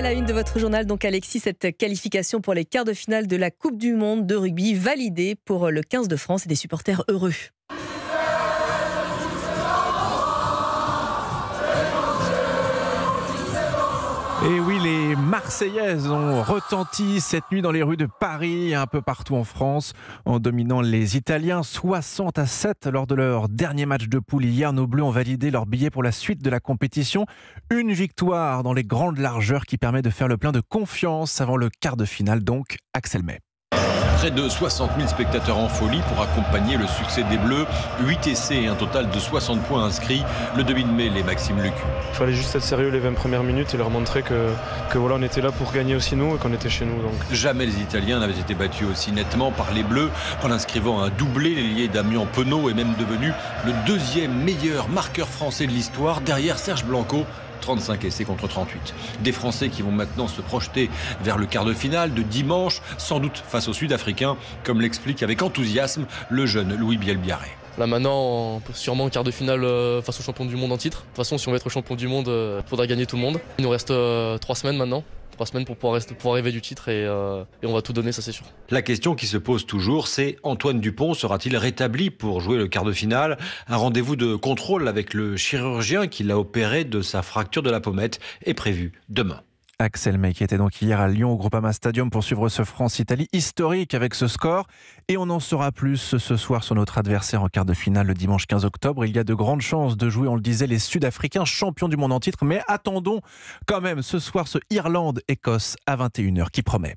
la une de votre journal, donc Alexis, cette qualification pour les quarts de finale de la Coupe du Monde de rugby validée pour le 15 de France et des supporters heureux. Et oui, les Marseillaises ont retenti cette nuit dans les rues de Paris et un peu partout en France en dominant les Italiens 60-7 lors de leur dernier match de poule. Hier, nos Bleus ont validé leur billet pour la suite de la compétition. Une victoire dans les grandes largeurs qui permet de faire le plein de confiance avant le quart de finale, donc Axel May. Près de 60 000 spectateurs en folie pour accompagner le succès des Bleus. 8 essais et un total de 60 points inscrits. Le demi-mêlée les Maxime Lucu. Il fallait juste être sérieux les 20 premières minutes et leur montrer que voilà, on était là pour gagner aussi nous et qu'on était chez nous. Donc. Jamais les Italiens n'avaient été battus aussi nettement par les Bleus. En inscrivant un doublé, l'ailier Damien Penaud est même devenu le deuxième meilleur marqueur français de l'histoire derrière Serge Blanco. 35 essais contre 38. Des Français qui vont maintenant se projeter vers le quart de finale de dimanche, sans doute face aux Sud-Africains, comme l'explique avec enthousiasme le jeune Louis Bielbiarré. Là maintenant, sûrement en quart de finale face aux champions du monde en titre. De toute façon, si on veut être champion du monde, il faudra gagner tout le monde. Il nous reste 3 semaines maintenant. 3 semaines pour pouvoir rêver du titre et on va tout donner, ça c'est sûr. La question qui se pose toujours, c'est Antoine Dupont sera-t-il rétabli pour jouer le quart de finale? Un rendez-vous de contrôle avec le chirurgien qui l'a opéré de sa fracture de la pommette est prévu demain. Axel May qui était donc hier à Lyon au Groupama Stadium pour suivre ce France-Italie historique avec ce score. Et on en saura plus ce soir sur notre adversaire en quart de finale le dimanche 15 octobre. Il y a de grandes chances de jouer, on le disait, les Sud-Africains champions du monde en titre. Mais attendons quand même ce soir ce Irlande-Écosse à 21h qui promet.